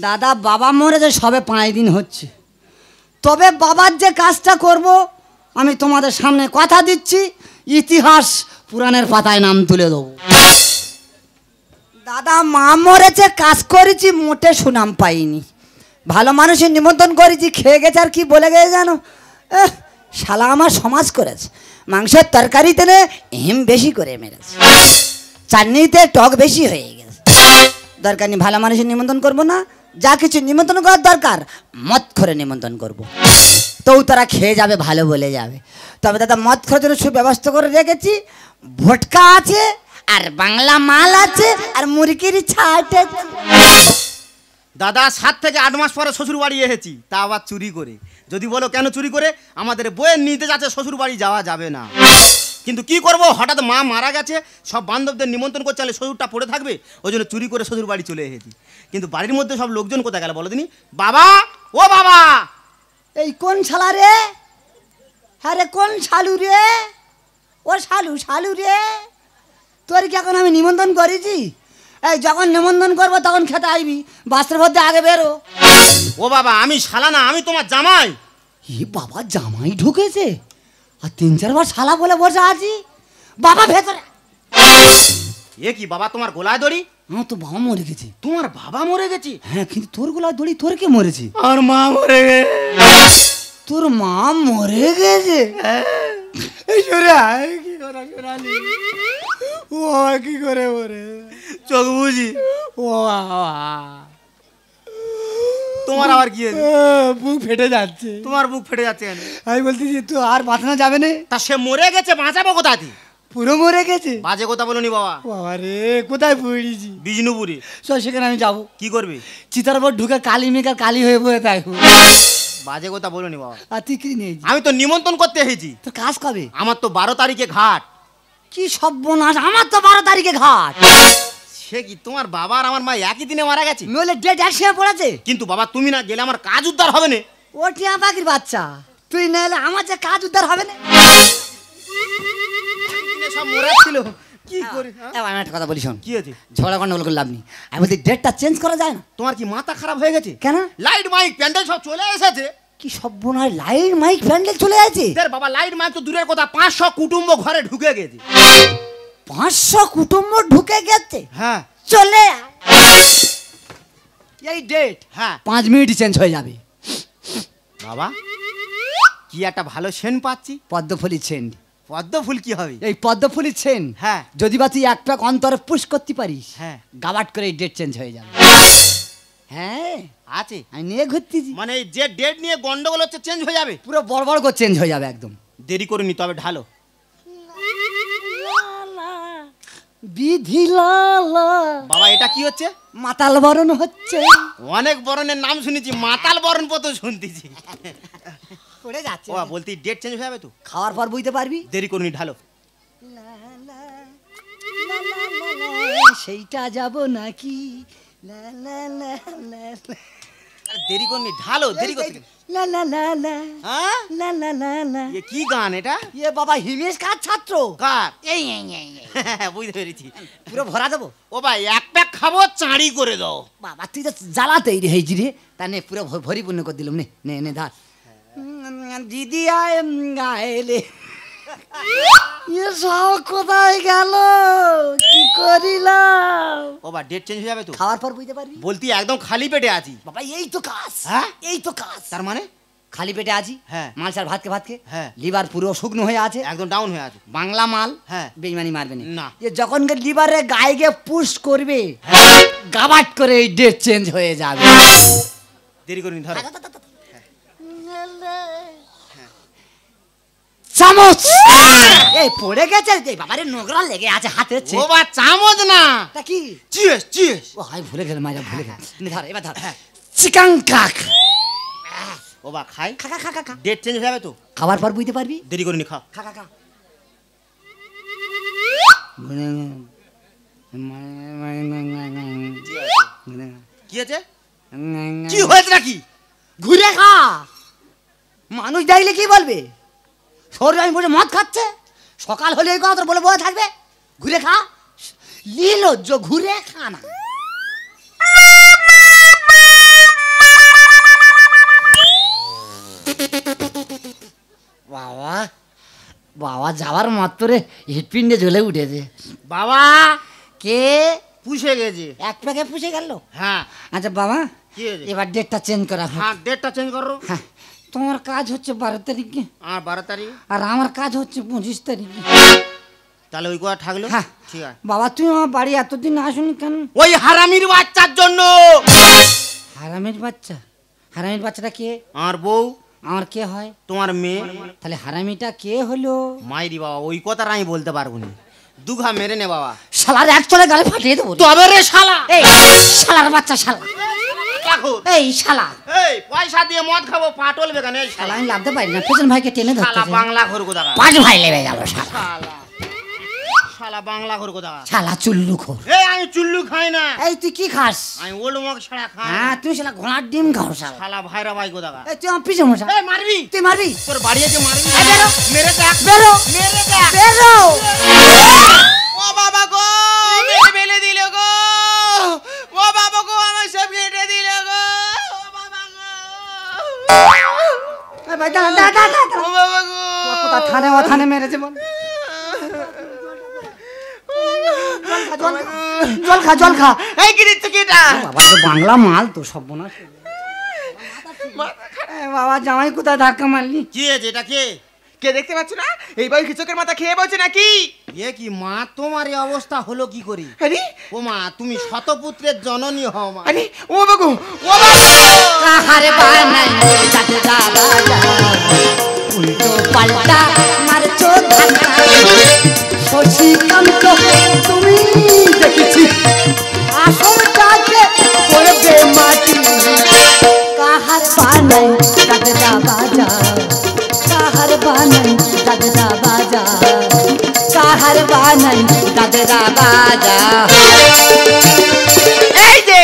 দাদা বাবা মরেছে সবে 5 দিন হচ্ছে, তবে বাবার যে কাজটা করব আমি তোমাদের সামনে কথা দিচ্ছি, ইতিহাস পুরাণের পাতায় নাম তুলে দেবো। দাদা মা মরেছে, কাজ করেছি, মোটে সুনাম পাইনি। ভালো মানুষের নিমন্ত্রণ করেছি, খেয়ে গেছে আর কি বলে গেছে জানো, শালা আমার সমাজ করেছে, মাংসের তরকারিতে নে হিম বেশি করে মেরেছে, চাটনিতে টক বেশি হয়ে গেছে। দরকার নেই, ভালো মানুষের নিমন্ত্রণ করবো না, যা কিছু নিমন্ত্রণ করার দরকার মদ করে নিমন্ত্রণ করবো, তো তারা খেয়ে যাবে, ভালো বলে যাবে। তবে দাদা মদ খাওয়ার জন্য সুব্যবস্থা করে রেখেছি, ভোটকা আছে আর বাংলা মাল আছে আর মুরগির ছাট। দাদা 7 থেকে 8 মাস পরে শ্বশুর বাড়ি এসেছি, তা আবার চুরি করে। যদি বলো কেন চুরি করে, আমাদের বইয়ের নিতে যাচ্ছে, শ্বশুর বাড়ি যাওয়া যাবে না। কিন্তু কি করব, হঠাৎ মা মারা গেছে, সব বান্ধবদের নিমন্ত্রণ করতে চাইলে শ্বশুরটা পড়ে থাকবে, ওই জন্য চুরি করে শ্বশুর বাড়ি চলে এসেছি। কিন্তু বাড়ির মধ্যে সব লোকজন কোথায় গেল বলো দিনি? বাবা, ও বাবা। এই কোন শালা রে? হ্যাঁ রে, কোন শালু রে? ও শালু, শালু রে, তোর কি এখন আমি নিমন্ত্রণ করেছি? এই যখন নিমন্ত্রণ করবো তখন খেতে আইবি, বাসের মধ্যে আগে বেরো। ও বাবা, আমি শালা না, আমি তোমার জামাই। ই বাবা, জামাই ঢুকেছে আর 3-4 বার শালা বলে বসে আছি। বাবা ভেতরে। এ কি বাবা, তোমার গলায় দড়ি? আমার তো বাবা মরে গেছে। তোমার বাবা মরে গেছে? হ্যাঁ, কিন্তু তোর গলায় দড়ি তোর কে মরেছে? আর মা মরে গেছে। তোর মা মরে গেছে? এই সরে আয়, কি করে শোনালি? ও কি করে মরে? চোখ বুঝি। ও তোমার আবার কি হয়েছে? বুক ফেটে যাচ্ছে। তোমার বুক ফেটে যাচ্ছে কেন? আমি বলতেছি তুই আর বাঁচানো যাবে না। তা সে মরে গেছে, বাঁচাবো কোথায়? পুরো মরে গেছে। বাজে কথা বলনি বাবা। বাবা রে, কোথায় পড়েছি? বিষ্ণুপুরে। চল সেখানে আমি যাবো। কি করবে? চিতার পর ঢুকে কালী মেকার কালী হয়ে বয়ে থাকবো। বাজে কথা বলনি বাবা। আর তুই কি নিয়েছি? আমি তো নিমন্ত্রণ করতে এসেছি। তোর কাজ কবে? আমার তো 12 তারিখে ঘাট। কি সর্বনাশ, আমার তো 12 তারিখে ঘাট। সে কি, তোমার বাবা আর আমার মা একই দিনে মারা গেছে? নইলে ডেট একসঙ্গে পড়েছে। কিন্তু বাবা তুমি না গেলে আমার কাজ উদ্ধার হবে না। ও টিয়া পাখির বাচ্চা, তুই না এলে আমার যে কাজ উদ্ধার হবে না। সব মরা ছিল, কি করি? আমি একটা কথা বলি শোন। কি আছে? ঝগড়া গন্ডগোল করে লাভ নেই। আমি বলছি ডেটটা চেঞ্জ করা যায় না? তোমার কি মাথা খারাপ হয়ে গেছে? কেন? লাইট মাইক প্যান্ডেল সব চলে এসেছে। কি সর্বনাশ, লাইট মাইক প্যান্ডেল চলে আছে? বাবা লাইট মাইক তো দূরের কথা, 500 কুটুম্ব ঘরে ঢুকে গেছে। 500 কুটুম্ব ঢুকে গেছে? হ্যাঁ। চলে এই ডেট, হ্যাঁ 5 মিনিট চেঞ্জ হয়ে যাবে। বাবা কি একটা ভালো সেন্ট পাচ্ছি। পদ্মফুলি সেন্ট। পদ্মফুল কি হবে? এই পদ্মফুলি সেন্ট, হ্যাঁ, যদি বা তুই এক প্যাক অন্তরে পুশ করতে পারিস, হ্যাঁ, গাবাট করে ডেট চেঞ্জ হয়ে যাবে। হ্যাঁ আছে, আমি নিয়ে ঘুরতেছি। মানে যে ডেট নিয়ে গন্ডগোল হচ্ছে চেঞ্জ হয়ে যাবে, পুরো বড় বড় করে চেঞ্জ হয়ে যাবে একদম। দেরি করে নি তবে ঢালো। বিধি লালা। বাবা এটা কি হচ্ছে? মাতাল বরণ হচ্ছে। অনেক বরণের নাম শুনেছি, মাতাল বরণ প্রথম শুনতেছি। পড়ে যাচ্ছে। ও বলতি ডেট চেঞ্জ হয়ে যাবে তো? খাওয়ার পর বুঝতে পারবি। দেরি করে নি ঢালো। সেইটা যাব নাকি? দেরি করে নি ঢালো, দেরি করতে। লা লা লা লা, হ্যাঁ লা লা লা লা। এ কি গান এটা? এ বাবা হিমেশ কার ছাত্র? কার? এই বুঝতে পেরেছি। পুরো ভরা দেবো। ও ভাই এক প্যাক খাবো, চাঁড়ি করে দাও। বাবা তুই তো জ্বালাতে হয়েছি রে, তা নে পুরো ভরিপূর্ণ করে দিলাম। নে নে নে ধার। দিদি আয় গাইলে সব কোথায় গেল, কি করিলাম? ও বা ডেট চেঞ্জ হয়ে যাবে তো? খাওয়ার পর বুঝতে পারবি। বলতি একদম খালি পেটে আছি। বাবা এই তো কাজ। হ্যাঁ এই তো কাজ। তার মানে খালি পেটে আছি। হ্যাঁ। মাল চাল ভাতকে ভাতকে। হ্যাঁ। লিভার পুরো শুকনো হয়ে আছে, একদম ডাউন হয়ে আছে। বাংলা মাল। হ্যাঁ। বেইমানি মারবে না। যে যখন লিভারে গায়ে গিয়ে পুশ করবে, গাবাট করে এই ডেট চেঞ্জ হয়ে যাবে। দেরি করিনি ধরো। চামচ এই পড়ে গেছে, এই বাবারে নোংরা লেগে আছে হাতে। ও বা চামচ না, তা কি? চিয়েস চিয়েস। ও হাই ভুলে গেল, মাইরা ভুলে গেল। ধর এবার ধর। চিকেন কাক। ও বা খাই। খা খা খা খা। ডেট চেঞ্জ হয়ে যাবে তো? খাবার পর বুঝতে পারবি। দেরি করিনি খা। খা খা খা। কি আছে? কি হয়েছে নাকি? ঘুরে খা, মানুষ দেখলে কি বলবে? শরীর আমি বসে মদ খাচ্ছে, সকাল হলে এই কথা বলে বয়ে থাকবে। ঘুরে খা, লিলজ্জ, ঘুরে খা না। বাবা যাওয়ার মাত্রে হৃৎপিণ্ডে জ্বলে উঠেছে। বাবা কে পুষে গেছে, এক প্যাকে পুষে গেল? হ্যাঁ। আচ্ছা বাবা, কি হয়েছে? এবার ডেটটা চেঞ্জ করা হোক। হ্যাঁ, ডেটটা চেঞ্জ করো। হ্যাঁ, তোমার কাজ হচ্ছে 12 তারিখে, আর 12 তারিখ, আর আমার কাজ হচ্ছে 25 তারিখে। তাহলে ওই কথা থাকলো। হ্যাঁ ঠিক আছে। বাবা তুমি আমার বাড়ি এতদিন আসুনি কেন? ওই হারামির বাচ্চার জন্য। হারামির বাচ্চা? হারামির বাচ্চাটা কে? আর বউ আমার কে হয়? তোমার মেয়ে। তাহলে হারামিটা কে হলো? মাইরি বাবা, ওই কথাটা আমি বলতে পারবো না, দুঘা মেরে নে বাবা। শালার এক চলে গালে ফাটিয়ে দেবো। তবে রে শালা, এই শালার বাচ্চা শালা, দেখো এই শালা, এই পয়সা দিয়ে মদ খাবো পাটল বেগান, এই শালা শালা, আমি লাভতে পারি না, পেছন ভাইকে টেনে শালা ধরতে বাংলা ঘর কোথাকা, পাঁচ ভাই লেবে গেল শালা, শালা শালা বাংলা ঘর কোথাকা, শালা চুল্লু খোর। এই আমি চুল্লু খাই না। এই তুই কি খাস? আমি ওল্ড মগ ছাড়া খাই। হ্যাঁ তুই শালা ঘোড়ার ডিম খাও শালা। শালা ভাইরা ভাই কোথাকা। এই তুই আমার পিছনে মশা, এই মারবি, তুই মারবি? তোর বাড়ি আছে মারবি। এই বেরো, মেরে দেখ, বেরো, মেরে দেখ। বেরো। ও বাবা গো, মেরে ফেলে দিল গো। ও বাবা গো, আমার সব কেটে দিল গো। ও বাবা গো, এই ভাই দাঁড়া দাঁড়া দাঁড়া। ও বাবা গো। কোথা থানে ও থানে মেরেছে বল। জল খা জল খা। এই কি দিচ্ছে কি এটা? বাবা তো বাংলা মাল তো সব বোনা। বাবা জামাই কোথায় ধাক্কা মারলি? কি হয়েছে? এটা কে? কে দেখতে পাচ্ছ না? এই বই খিচকের মাথা খেয়ে বলছে নাকি? এ কি মা, তোমার এই অবস্থা হলো কি করে? আরে ও মা, তুমি শতপুত্রের জননী হও মা। আরে ও বাবু, ও বাবু কাহারে বানাই যাতে দাদা উল্টো পাল্টা মারছো ধাক্কা। শশীকান্ত তুমি দেখেছি আসলটাকে করবে মাটি। কাহার বানাই যাতে বাজা, কাহার বানাই যাতে বাজা, কাহার বানাই যাতে বাজা। এই যে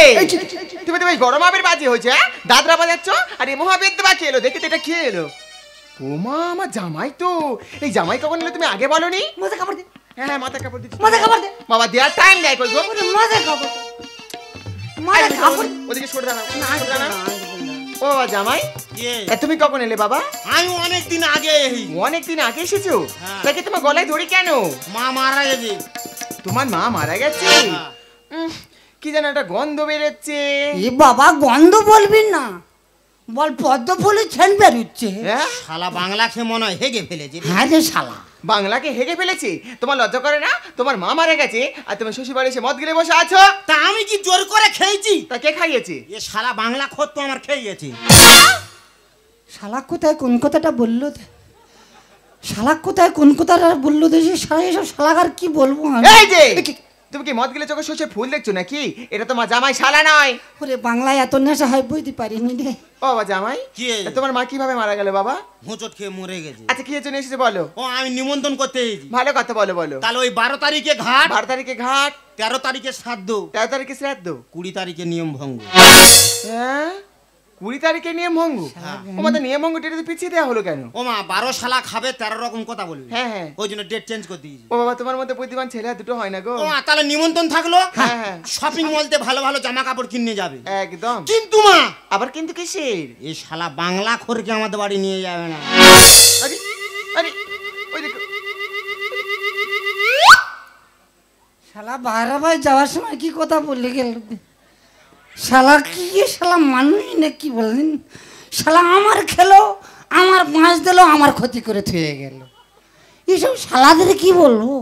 তুমি তো ভাই গরম আবির বাজে হয়েছে, দাদরা বাজাচ্ছ আর এই মহাবেদ বা খেলো, দেখে তো এটা খেয়ে এলো। ও মা, আমার জামাই তো। এই জামাই কখন এলো তুমি আগে বলনি? মাথা কাপড় দে, হ্যাঁ হ্যাঁ, মাথা কাপড় দিচ্ছি। মাথা কাপড় দে। বাবা দেওয়ার টাইম নেই কই গো। মাথা কাপড়, মাথা কাপড়। ওদিকে সরে দাঁড়াও, সরে দাঁড়াও। ও বাবা জামাই, কে? তুমি কখন এলে বাবা? আমি অনেক দিন আগে এই। অনেকদিন আগে এসেছো? হ্যাঁ। তাকে তোমার গলায় ধরি কেন? মা মারা গেছে। তোমার মা মারা গেছে? হ্যাঁ। কি যেন একটা গন্ধ বেরোচ্ছে। এ বাবা গন্ধ বলবি না, বল পদ্ম ফুলের ছেন বেরোচ্ছে। হ্যাঁ, শালা বাংলা খেয়ে মনে হয় হেগে ফেলেছে রে। হ্যাঁ রে শালা, বাংলাকে হেগে ফেলেছে। তোমার লজ্জা করে না? তোমার মা মারা গেছে আর তুমি শ্বশুর বাড়ি এসে মদ গিলে বসে আছো। তা আমি কি জোর করে খেয়েছি? তা কে খাইয়েছে? এ শালা বাংলা খোদ তো আমার খেয়ে গেছে। শালা কোথায় কোন কথাটা বললো? শালা কোথায় কোন কথাটা বললো? দেশে শালা এসব শালাকার কি বলবো আমি? এই যে তুমি কি মদ গিলে চোখে শোষে ফুল দেখছো নাকি? এটা তোমার জামাই শালা নয়। ওরে বাংলায় এত নেশা হয় বুঝতে পারিনি রে। ও বাবা জামাই, কি তা তোমার মা কিভাবে মারা গেল বাবা? হোঁচট খেয়ে মরে গেছে। আচ্ছা কি জন্য এসেছে বলো? ও আমি নিমন্ত্রণ করতে এসেছি। ভালো কথা বলো বলো। তাহলে ওই 12 তারিখে ঘাট, 12 তারিখে ঘাট, 13 তারিখে শ্রাদ্ধ, 13 তারিখে শ্রাদ্ধ, 20 তারিখে নিয়ম ভঙ্গ। হ্যাঁ 20 তারিখে নিয়ম ভঙ্গ। আমাদের নিয়ম ভঙ্গটা একটু পিছিয়ে দেওয়া হলো কেন? ও মা 12 শালা খাবে 13 রকম কথা বলবে। হ্যাঁ হ্যাঁ। ওই জন্য ডেট চেঞ্জ করে দিয়েছি। ও বাবা তোমার মধ্যে বুদ্ধিমান ছেলে আর দুটো হয় না গো। ও মা তাহলে নিমন্ত্রণ থাকলো। হ্যাঁ হ্যাঁ শপিং মলতে ভালো ভালো জামা কাপড় কিনে যাবে। একদম। কিন্তু মা আবার কিন্তু কিসের? এই শালা বাংলা খোরকে আমাদের বাড়ি নিয়ে যাবে না। আরে আরে ওই দেখো। শালা বাইরে ভাই যাওয়ার সময় কি কথা বললে গেল? শালা কি শালা মানুষই না কি বললেন? শালা আমার খেলো, আমার মাছ দিল, আমার ক্ষতি করে থুয়ে গেল। এসব শালাদের কি বলবো?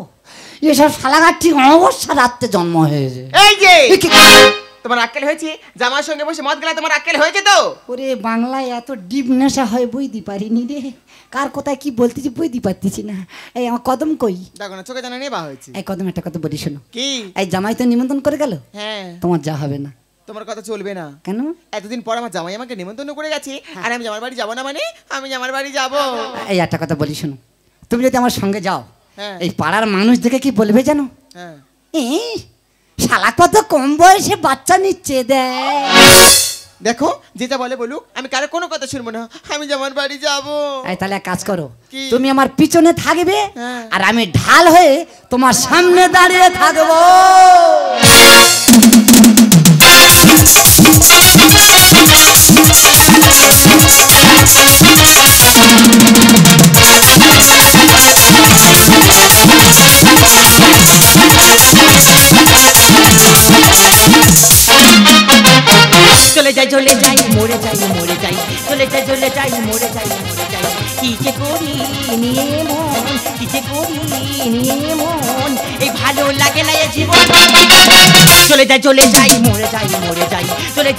এসব শালাগার ঠিক অমাবস্যা রাত্রে জন্ম হয়েছে। এই যে তোমার আক্কেল হয়েছে? জামার সঙ্গে বসে মদ গেলা তোমার আক্কেল হয়েছে তো? ওরে বাংলায় এত ডিপ নেশা হয় বুঝতে পারিনি রে। কার কোথায় কি বলতেছি বুঝতে পারতেছি না। এই আমার কদম কই? দেখো না চোখে জানা নেই বা হয়েছে। এই কদম একটা কথা বলি শোনো। কি? এই জামাই তো নিমন্ত্রণ করে গেল, হ্যাঁ তোমার যা হবে না। তোমার কথা চলবে না। কেন? এতদিন পর আমার জামাই আমাকে নিমন্ত্রণ করে গেছে আর আমি জামার বাড়ি যাবো না? মানে আমি জামার বাড়ি যাবো। এই একটা কথা বলি শোনো, তুমি যদি আমার সঙ্গে যাও, হ্যাঁ এই পাড়ার মানুষ দেখে কি বলবে জানো? হ্যাঁ এই শালা কত কম বয়সে বাচ্চা নিচ্ছে দেয়। দেখো যেটা বলে বলুক, আমি কারো কোনো কথা শুনবো না। আমি জামার বাড়ি যাবো। এই তাহলে এক কাজ করো, কি? তুমি আমার পিছনে থাকবে হ্যাঁ। আর আমি ঢাল হয়ে তোমার সামনে দাঁড়িয়ে থাকবো। চলে যাই মরে যাই মরে যাই চলে যাই চলে যাই মরে যাই মরে যাই কি যে করি নিয়ে মন কি যে করি নিয়ে মন এই ভালো লাগে না এ জীবন চলে যাই মরে যাই মরে যাই চলে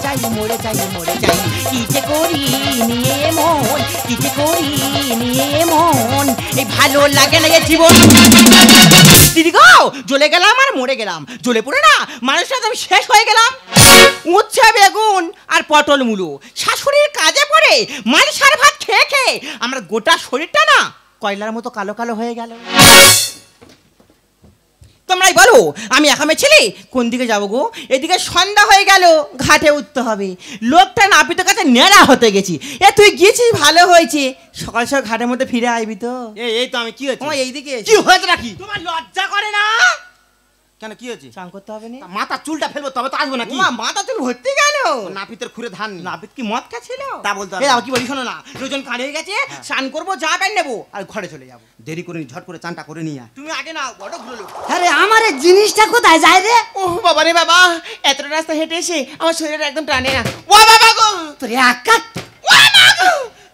যাই মরে যাই মরে যাই কি যে করি নিয়ে মন কি যে করি নিয়ে মন এই ভালো লাগে না এ জীবন দিদি গো জ্বলে গেলাম আর মরে গেলাম জ্বলে পড়ে না মানুষটা আমি শেষ হয়ে গেলাম উচ্ছে বেগুন আর পটল মূলো শাশুড়ির কাজে পড়ে মালিশ আর ভাত খেয়ে খেয়ে আমার গোটা শরীরটা না কয়লার মতো কালো কালো হয়ে গেল তোমরাই বলো আমি একামে ছেলে কোন দিকে যাবো গো এদিকে সন্ধ্যা হয়ে গেল ঘাটে উঠতে হবে লোকটা নাপিতের কাছে নেড়া হতে গেছি এ তুই গিয়েছিস ভালো হয়েছে সকাল সকাল ঘাটের মধ্যে ফিরে আইবি তো এই তো আমি কি হয়েছে তোমার এইদিকে কি হয়েছে নাকি তোমার লজ্জা করে না কেন কি হয়েছে চান করতে হবে না মাথা চুলটা ফেলবো তবে তো আসবো নাকি মাথা চুল ভর্তি গেল নাপিতের খুরে ধান নেই। নাপিত কি মদ খাচ্ছিল তা বলতে হবে এই না। দাও কি বলি শোনো না দুজন কাঁড়ে হয়ে গেছে স্নান করবো যা প্যান্ট নেবো আর ঘরে চলে যাবো দেরি করে নি, ঝট করে চানটা করে নিয়ে আয়। তুমি আগে না বড় ঘুরলো আরে আমার এই জিনিসটা কোথায় যায় রে? ও বাবা রে বাবা, এতটা রাস্তা হেঁটে এসে আমার শরীরটা একদম টানে না। ও বাবা গো, তোর একা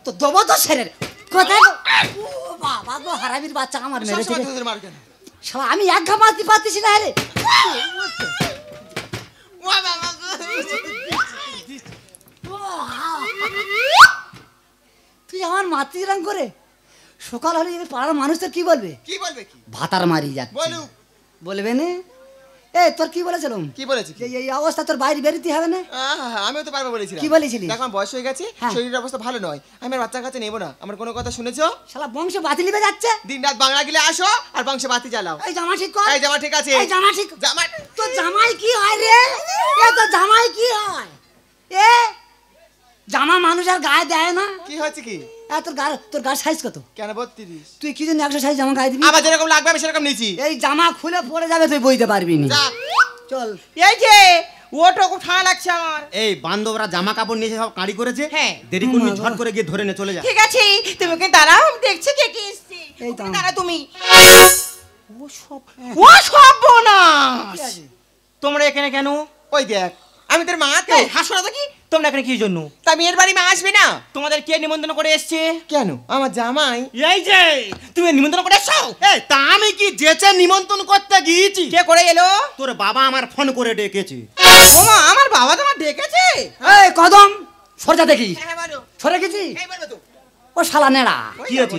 তো দেবো তো সেরের কোথায় গো? ও বাবা গো, হারামির বাচ্চা আমার মেরেছে সবসময় রে। তোদের মার কেন? শালা আমি এক ঘা মারতে পারতেছি না রে। ও বাবা গো, তুই আমার মাতৃরাম করে সকাল হলে এই পাড়ার মানুষ তোর কি বলবে? কি বলবে কি? ভাতার মারি যাচ্ছে বলুক। বলবে না? এ তোর কি বলেছিলাম? কি বলেছি? যে এই অবস্থা তোর বাইরে বেরোতে হবে না? আমিও তো পারবো বলেছিলাম। কি বলেছিলি? দেখো আমার বয়স হয়ে গেছে, হ্যাঁ। শরীরের অবস্থা ভালো নয়, আমি আর বাচ্চার কাছে নেবো না। আমার কোনো কথা শুনেছো? শালা বংশ বাতিলিবে যাচ্ছে। দিন রাত বাংলা গিলে আসো আর বংশে বাতি জ্বালাও। এই জামা ঠিক কর। এই জামা ঠিক আছে? এই জামা ঠিক। জামা তোর জামাই কি হয় রে? এ তোর জামাই কি হয়? এ জামা মানুষ আর গায়ে দেয় না। কি হচ্ছে কি? তোর গার সাইজ কত? কেন 32? তুই কি জন্য 100 সাইজ জামা গায়ে দিবি? আবার যেরকম লাগবে আমি সেরকম নিয়েছি। এই জামা খুলে পড়ে যাবে, তুই বইতে পারবি না। যা। চল। এই যে ওটো খুব ঠান্ডা লাগছে আমার এই বান্ধবরা জামা কাপড় নিয়ে এসে সব কাঁড়ি করেছে। হ্যাঁ। দেরি করে নি, ঝট করে গিয়ে ধরে নে চলে যা। ঠিক আছে তুমি কি দাঁড়াও আমি দেখছি কে কি এসছে এই তো। দাঁড়া তুমি ও সব ও সর্বনাশ তোমরা এখানে কেন ওই দেখ, আমি তোর মা তো। এই, হাসো না তো কি তোমরা এখানে কি জন্য তা মেয়ের বাড়ি মা আসবে না? তোমাদের কে নিমন্ত্রণ করে এসছে কেন? আমার জামাই। এই যে তুমি নিমন্ত্রণ করে এসছো এই তা আমি কি যেচে নিমন্ত্রণ করতে গিয়েছি? কে করে এলো তোর বাবা আমার ফোন করে ডেকেছে। ওমা আমার বাবা তোমার ডেকেছে এই কদম সরজা দেখি। হ্যাঁ বলো সরে গেছি। এই বলবে তো ও শালা নেড়া। কি হয়েছে?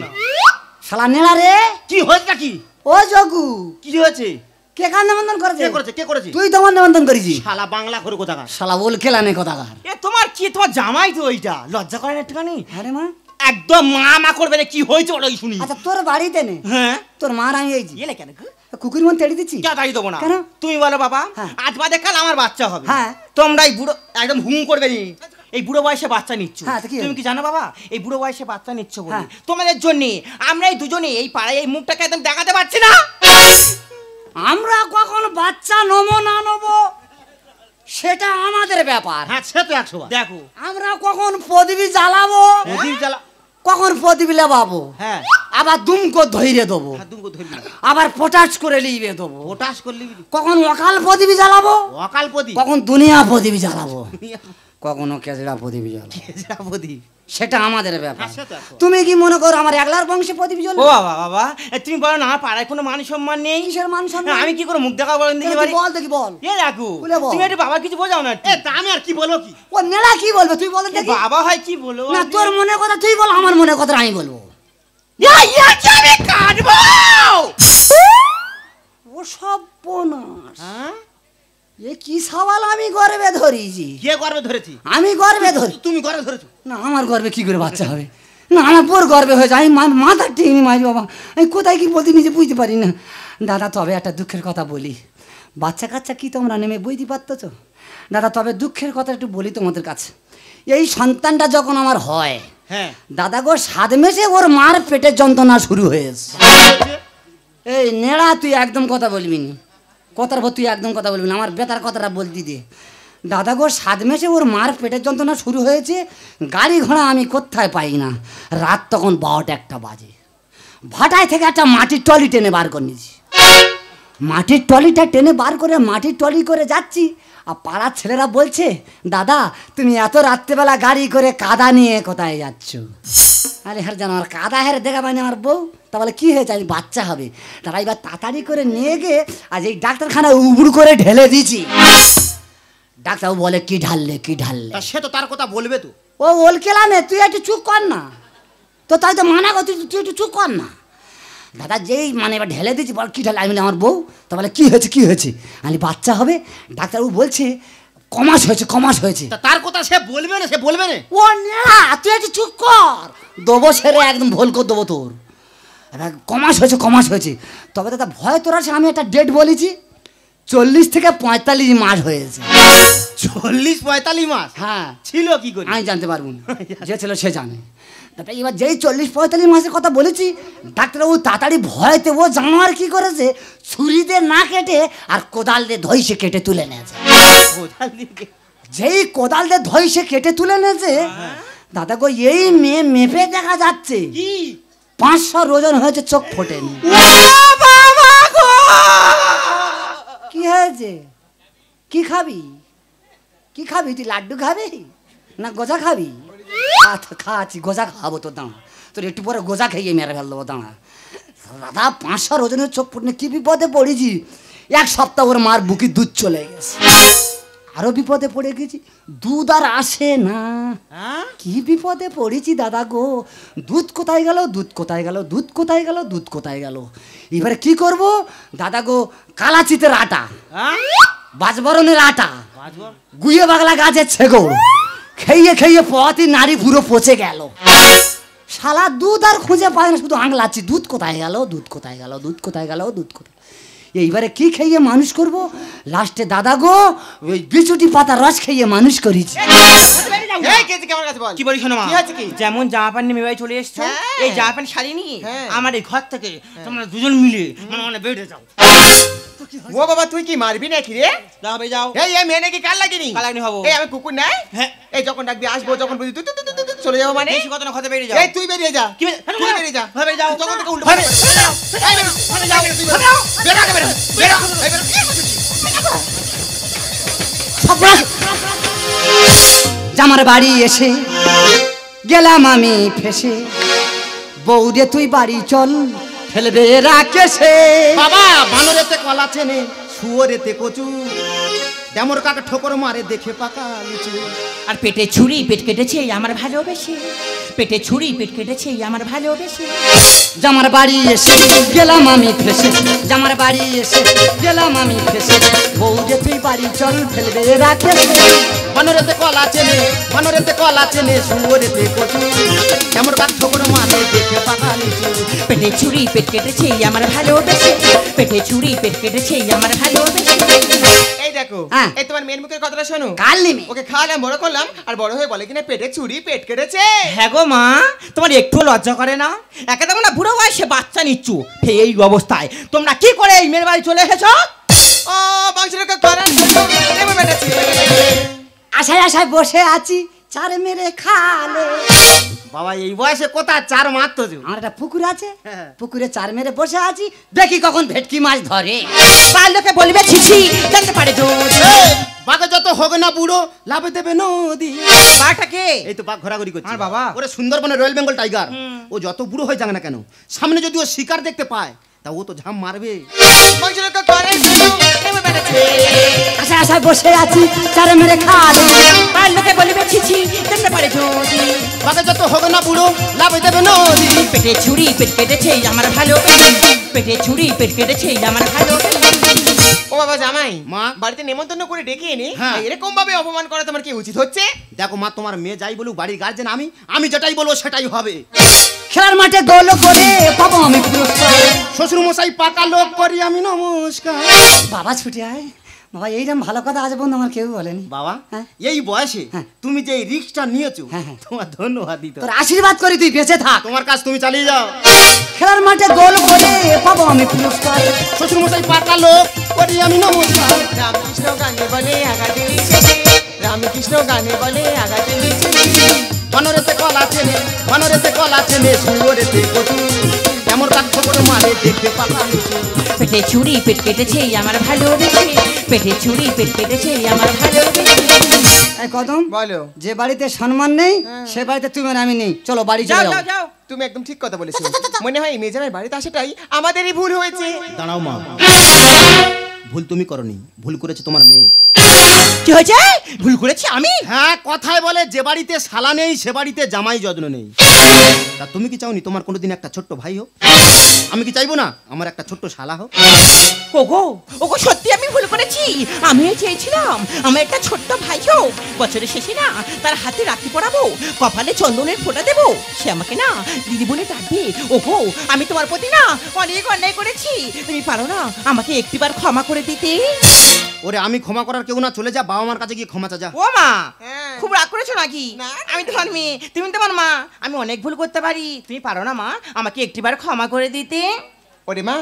শালা নেড়া রে। কি হয়েছে নাকি? ও জগু, কি হয়েছে? কে কার নিমন্ত্রণ করেছে? কে করেছে? কে করেছে? তুই তোমার নিমন্ত্রণ করেছি। শালা বাংলা করে কোথাকার। শালা বল খেলানে কথাকার। এ তোমার কি তোমার জামাই তো ওইটা লজ্জা করে না একটুখানি আরে মা, একদম মা মা করবে না কি হয়েছে ওটাই শুনি আচ্ছা তোর বাড়িতে নে, হ্যাঁ তোর মার আমি এইছি এলে কেন গো? কুকুর মন তেড়ে দিচ্ছি। যা দাঁড়িয়ে দেবো না কেন? তুমি বলো বাবা হ্যাঁ। আজ বাদে কাল আমার বাচ্চা হবে হ্যাঁ। তোমরা এই বুড়ো একদম হুম করবে নি এই বুড়ো বয়সে বাচ্চা নিচ্ছ হ্যাঁ, তো কি তুমি হলো? কি জানো বাবা এই বুড়ো বয়সে বাচ্চা নিচ্ছ বলে হ্যাঁ। তোমাদের জন্য আমরা এই দুজনে এই পাড়ায় এই মুখটাকে একদম দেখাতে পারছি না আমরা কখন বাচ্চা নমো না নেবো সেটা আমাদের ব্যাপার। হ্যাঁ সে তো 100 বার। দেখো আমরা কখন প্রদীপ জ্বালাবো, প্রদীপ জ্বালা। কখন প্রদীপ লেবাবো, হ্যাঁ আবার দুমকো ধৈর্য দেবো, হাত দুমকো ধরবি। আবার পটাশ করে লিবে দেবো, ওটাস করলি কখন অকাল প্রদীপ জ্বালাবো, অকাল প্রদীপ। কখন দুনিয়া প্রদীপ জ্বালাবো, কখনো কেজড়া প্রদীপ জ্বালাবো, প্রদীপ। সেটা আমাদের ব্যাপার। হ্যাঁ, সে তো একশো। তুমি কি মনে করো আমার একলার বংশে প্রদীপ ও জ্বলবে? বাবা বাবা তুমি বলো না আমার পাড়ায় কোনো মান সম্মান নেই কিসের মান সম্মান? আমি কি করে মুখ দেখা বলেন দেখি তুই বাড়ি বল দেখি বল। এ দেখো বলে বল। তুমি একটু বাবা কিছু বোঝাও না একটু। এ তা আমি আর কি বলবো কি? ও নেড়া কি বলবে তুই বল এ দেখি। বাবা হয় কি বলো না তোর মনের কথা তুই বল, আমার মনের কথা আমি বলবো। আমি কাটবো ও সর্বনাশ, হ্যাঁ এ কি সওয়াল আমি গর্বে ধরেছি, কে গর্বে ধরেছি? আমি গর্বে ধরি তুমি গর্বে ধরেছো? না, আমার গর্বে কি করে বাচ্চা হবে? না আমার বোর গর্বে হয়েছে, আমি মাথা টেনে মারি বাবা, আমি কোথায় কি বলতে নিজে বুঝতে পারি না। দাদা তবে একটা দুঃখের কথা বলি, বাচ্চা কাচ্চা কি তোমরা নেমে বুঝতে পারতেছ? দাদা তবে দুঃখের কথা একটু বলি তোমাদের কাছে। এই সন্তানটা যখন আমার হয়, হ্যাঁ দাদা গো 7 মাসে ওর মার পেটের যন্ত্রণা শুরু হয়েছে। এই নেড়া তুই একদম কথা বলবি না, কথার পর তুই একদম কথা বলবি না, আমার বেতার কথাটা বলতি দে। দাদা গো 7 মাসে ওর মার পেটের যন্ত্রণা শুরু হয়েছে, গাড়ি ঘোড়া আমি কোথায় পাই না। রাত তখন 12টা 1টা বাজে, ভাটায় থেকে একটা মাটির টলি টেনে বার করে নিয়েছি। মাটির ট্রলিটা টেনে বার করে মাটির ট্রলি করে যাচ্ছি, আর পাড়ার ছেলেরা বলছে, দাদা তুমি এত রাত্রেবেলা গাড়ি করে কাদা নিয়ে কোথায় যাচ্ছ? আরে হ্যাঁ জানো, আমার কাদা হেরে দেখা পায়নি আমার বউ। তা বলে কী হয়েছে? আমি বাচ্চা হবে। তারা এবার তাড়াতাড়ি করে নিয়ে গিয়ে আজ এই ডাক্তারখানায় উবুড় করে ঢেলে দিয়েছি। ডাক্তারবাবু বলে কি ঢাললে কি ঢাললে? তা সে তো তার কথা বলবে তো। ও ওল কেলামে তুই একটু চুপ কর না, তো তাই তো মানা করছি, তুই একটু চুপ কর না। দাদা যেই মানে এবার ঢেলে দিয়েছি, বল কী ঢালে? আমি বলি আমার বউ। তা বলে কী হয়েছে কী হয়েছে? আমি বাচ্চা হবে। ডাক্তারবাবু বলছে কমাস হয়েছে কমাস হয়েছে। তা তার কথা সে বলবে না, সে বলবে না। ও না তুই একটু চুপ কর, দেবো সেরে একদম ভুল করে দেবো তোর। এবার কমাস হয়েছে কমাস হয়েছে। তবে দাদা ভয় তোর আছে, আমি একটা ডেট বলেছি 40 থেকে 45 মাস হয়েছে। 40-45 মাস? হ্যাঁ। ছিল কি করে? আমি জানতে পারবো না, যে ছিল সে জানে। তারপরে এবার যেই 40-45 মাসের কথা বলেছি, ডাক্তারবাবু তাড়াতাড়ি ভয়তে ও জানোয়ার কি করেছে, ছুরি দিয়ে না কেটে আর কোদাল দিয়ে ধইসে কেটে তুলে নিয়েছে। যেই কোদাল দিয়ে ধইসে কেটে তুলে নিয়েছে, দাদা গো এই মেয়ে মেপে দেখা যাচ্ছে কি 500 ওজন হয়েছে, চোখ ফোটেনি। কি হয়েছে? কি খাবি? কি খাবি তুই? লাড্ডু খাবি না গোজা খাবি? আচ্ছা খাচ্ছি, গোজা খাবো তো, দাঁড়া তোর একটু পরে গোজা খেয়ে মেরে ফেল দেবো, দাঁড়া। দাদা 500 ওজনের চোখ ফুটনে কি বিপদে পড়েছি। 1 সপ্তাহ ওর মার বুকি দুধ চলে গেছে। আরো বিপদে পড়ে গেছি, দুধ আর আসে না। কি বিপদে পড়েছি দাদা গো, দুধ কোথায় গেল, দুধ কোথায় গেল, দুধ কোথায় গেল, দুধ কোথায় গেল। এবারে কি করব দাদা গো, কালাচিতের আটা, বাজবরণের আটা, গুয়ে বাগলা গাছের ছেগড় খেয়ে খেয়ে পথই নারী পুরো পচে গেল। শালা দুধ আর খুঁজে পায় না, শুধু আংলাচ্ছি, দুধ কোথায় গেল, দুধ কোথায় গেল, দুধ কোথায় গেল, দুধ কোথায়। এইবারে কি খেয়ে মানুষ করব? লাস্টে দাদা গো ওই বিচুটি পাতা রস খেয়ে মানুষ করেছি। কি বলি শোনো মা, যেমন জামা প্যান্ট নিয়ে বাড়ি চলে এসছো, হ্যাঁ। এই জামা প্যান্ট শাড়ি নিয়ে হ্যাঁ। আমার এই ঘর থেকে তোমরা দুজন মিলে মানে বেড়ে যাও। ও বাবা তুই কি মারবি নাকি রে? যাও বে যাও। এই এই মেয়ে নাকি কাল লাগেনি? কাল লাগেনি হবো। এই আমি কুকুর নাই? হ্যাঁ। এই যখন ডাকবি আসবো, যখন বলবি তুই তুই তুই তুই তুই চলে যাবো মানে? বেশি কথা না, ঘরে বেরিয়ে যাও। এই তুই বেরিয়ে যা। কি তুই বেরিয়ে যা। ঘরে বেরিয়ে যাও। যখন থেকে উল্টো ঘরে পাল্টা বেরো। এই বেরো, ঘরে যাও, তুই বেরো। বেরো আগে বেরো, বেরো, এই বেরো। জামার বাড়ি এসে গেলাম আমি ফেসে, বৌরে তুই বাড়ি চল ফেলবে রাকেশে। বাবা বানরেতে কলা চেনে, শুয়োরেতে কচু, ডেমর কাকে ঠোকর মারে দেখে পাকা লিচু। আর পেটে ছুরি পেট কেটেছে আমার ভালোবেসে, পেটে ছুরি পেট কেটেছে আমার ভালোবেসে। জামার বাড়ি এসে গেলাম আমি ফেসে, জামার বাড়ি এসে গেলাম আমি ফেসে, বৌরে তুই বাড়ি চল ফেলবে রাকেশে। বানরেতে কলা চেনে, বানরেতে কলা চেনে, শুয়োরেতে কচু, ডেমর কাকে ঠোকর মারে দেখে পাকা লিচু। পেটে ছুরি পেট কেটেছে আমার ভালোবেসে, পেটে ছুরি পেট কেটেছে আমার ভালোবেসে। এই দেখো, হ্যাঁ। এই তোমার মেয়ের মুখের কথাটা শোনো। কাল নিমে ওকে খাওয়ালাম, বড় করলাম, আর বড় হয়ে বলে কিনা পেটে ছুরি পেট কেটেছে। হ্যাঁ গো মা, তোমার একটু লজ্জা করে না? একে তো না বুড়ো বয়সে বাচ্চা নিচ্ছু, এই অবস্থায় তোমরা কি করে এই মেয়ের বাড়ি চলে এসেছো? ও বংশরক্ষা করার জন্য নেমে বেড়েছে। আশায় আশায় বসে আছি, চার মেরে খালে। বাবা এই বয়সে কোথায় চার মারতো? আমার একটা পুকুর আছে, হ্যাঁ। পুকুরে চার মেরে বসে আছি, দেখি কখন ভেটকি মাছ ধরে। পার লোকে বলবে ছিছি, জানতে পারে যদি বাঘে যত হোক না বুড়ো লাভে দেবে নদী। বাঘটাকে এই তো বাঘ ঘোরাঘুরি করছে। আমার বাবা। ওরে সুন্দরবনের রয়্যাল বেঙ্গল টাইগার, ও যত বুড়ো হয়ে যাক না কেন, সামনে যদি ও শিকার দেখতে পায় তা ও তো ঝাম মারবে। বংশরক্ষা করার জন্য নেমে বেড়েছে। আশায় আশায় বসে আছি, চার মেরে খালে। পার লোকে বলবে ছিছি, জানতে পারে যদি বাঘে যত হোক না বুড়ো লাভে দেবে নদী। পেটে ছুরি পেট কেটেছে আমার ভালোবেসে, পেটে ছুরি পেট কেটেছে আমার ভালোবেসে। ও বাবা জামাই, মা। বাড়িতে নেমন্তন্ন করে ডেকে এনে হ্যাঁ। এরকম ভাবে অপমান করা তোমার কি উচিত হচ্ছে? দেখো মা, তোমার মেয়ে যাই বলুক, বাড়ির গার্জেন আমি যেটাই বলবো সেটাই হবে। খেলার মাঠে গোল করে পাবো আমি পুরস্কার। শ্বশুর মশাই পাকা লোক করি আমি নমস্কার। বাবা ছুটে আয় বাবা, এইরকম ভালো কথা আজ বন্ধু আমার কেউ বলেনি। বাবা হ্যাঁ। এই বয়সে হ্যাঁ। তুমি যে এই রিস্কটা নিয়েছো, হ্যাঁ, হ্যাঁ। তোমার ধন্যবাদ দিতে তোর আশীর্বাদ করি তুই বেঁচে থাক। তোমার কাজ তুমি চালিয়ে যাও। খেলার মাঠে গোল করে পাবো আমি পুরস্কার। শ্বশুর মশাই পাকা লোক করি আমি নমস্কার। রামকৃষ্ণ গানে বলে আগাতে রামকৃষ্ণ গানে বলে আগাতে বানরেতে কলা চেনে, বানরেতে কলা চেনে, শুয়োরেতে কচু, এমন কাজ করে মারে দেখতে পালানো পেটে ছুরি পেট কেটেছে আমার ভালোবেসে, পেটে ছুরি পেট কেটেছে আমার ভালোবেসে। এই কদম, বলো। যে বাড়িতে সম্মান নেই সে বাড়িতে তুমি আর আমি নেই, চলো বাড়ি যাও চলে যাও যাও। যাও। তুমি একদম ঠিক কথা বলেছো। মনে হয় মেয়ে জামাই বাড়িতে আসাটাই আমাদেরই ভুল হয়েছে। দাঁড়াও মা, ভুল তুমি করনি, ভুল করেছে তোমার মেয়ে। কি হয়েছে? ভুল করেছি আমি? হ্যাঁ, কথায় বলে যে বাড়িতে শালা নেই সে বাড়িতে জামাই যত্ন নেই। তা তুমি কি চাওনি তোমার কোনোদিন একটা ছোট্ট ভাই হোক? আমি কি চাইবো না আমার একটা ছোট্ট শালা হোক? ওগো ওগো, সত্যি আমি ভুল করেছি। আমিও চেয়েছিলাম আমার একটা ছোট্ট ভাই হোক, বছরের শেষে না তার হাতে রাখি পরাবো, কপালে চন্দনের ফোঁটা দেবো, সে আমাকে না দিদি বলে ডাকবে। ওগো, আমি তোমার প্রতি না অনেক অন্যায় করেছি, তুমি পারো না আমাকে একটিবার ক্ষমা করে দিতে? ওরে আমি ক্ষমা করার কেউ না, চলে যা বাবা মার কাছে গিয়ে ক্ষমা চা যা। ও মা, হ্যাঁ। খুব রাগ করেছো নাকি? আমি তোমার মেয়ে, তুমি তোমার মা, আমি অনেক ভুল করতে পারি, তুমি পারো না মা আমাকে একটিবার ক্ষমা করে দিতে? ওরে মা,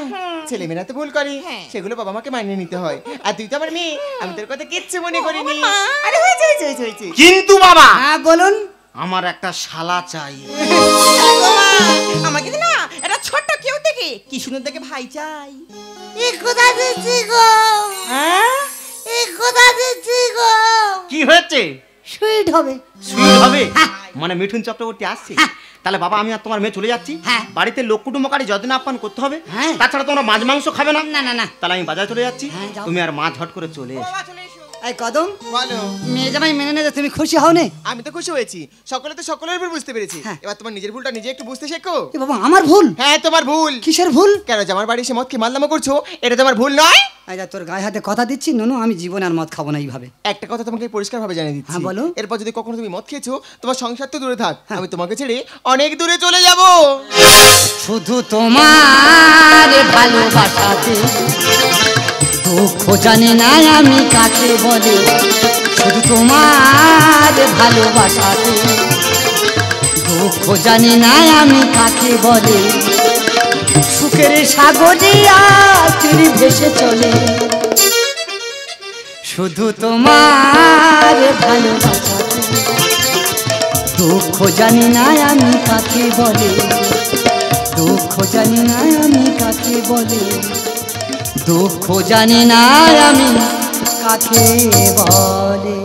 ছেলেমেয়েরা তো ভুল করে, হ্যাঁ। সেগুলো বাবা মাকে মানিয়ে নিতে হয়। আর তুই তো আমার মেয়ে, আমি তোর কথা কিচ্ছু মনে করিনি। মা। আরে হয়েছে হয়েছে হয়েছে হয়েছে। কিন্তু বাবা, হ্যাঁ বলুন। আমার একটা শালা চাই। ও মা, আমাকে না এটা ছোট্ট কেউ থেকে কি সুন্দর দেখে ভাই চাই। কোথা দিচ্ছি গো, হ্যাঁ, কোথা দিচ্ছি গো, কি হয়েছে? সুইট হবে। সুইট হবে? হ্যাঁ। মানে মিঠুন চক্রবর্তী আসছে? হ্যাঁ। তাহলে বাবা আমি আর তোমার মেয়ে চলে যাচ্ছি। হ্যাঁ। বাড়িতে লোক কুটুম্বকারী যত্ন আপ্যায়ন করতে হবে। হ্যাঁ। তাছাড়া তোমরা মাছ মাংস খাবে না। না না না। তাহলে আমি বাজারে চলে যাচ্ছি, হ্যাঁ, যাও। তুমি আর মা ঝট করে চলে এসো। বাবা চলে এসো। এই কদম, বলো। মেয়ে জামাই মেনে নিতে তুমি খুশি হও নে? আমি তো খুশি হয়েছি, সকলে তো সকলের ভুল বুঝতে পেরেছি। হ্যাঁ। এবার তোমার নিজের ভুলটা নিজে একটু বুঝতে শেখো। এ বাবা, আমার ভুল? হ্যাঁ, তোমার ভুল। কিসের ভুল? কেন যে আমার বাড়ি এসে মদ খেয়ে মালদামা করছো, এটা তোমার ভুল নয়? আচ্ছা, তোর গায়ে হাতে কথা দিচ্ছি নুনু, আমি জীবনে আর মদ খাবো না এইভাবে। একটা কথা তোমাকে পরিষ্কার ভাবে জানিয়ে দিচ্ছি। হ্যাঁ, বলো। এরপর যদি কখনো তুমি মদ খেয়েছো, তোমার সংসার তো দূরে থাক, আমি তোমাকে ছেড়ে অনেক দূরে চলে যাব। শুধু তোমার ভালোবাসাতে দুঃখ জানি না আমি কাকে বলে, শুধু তোমার ভালোবাসাতে দুঃখ জানি না আমি কাকে বলে, সুখের সাগরে আজ ভেসে চলে, শুধু তোমার ভালোবাসাতে দুঃখ জানি না আমি কাকে বলে, দুঃখ জানি না আমি কাকে বলে, দুঃখ জানি না আমি কাকে বলে।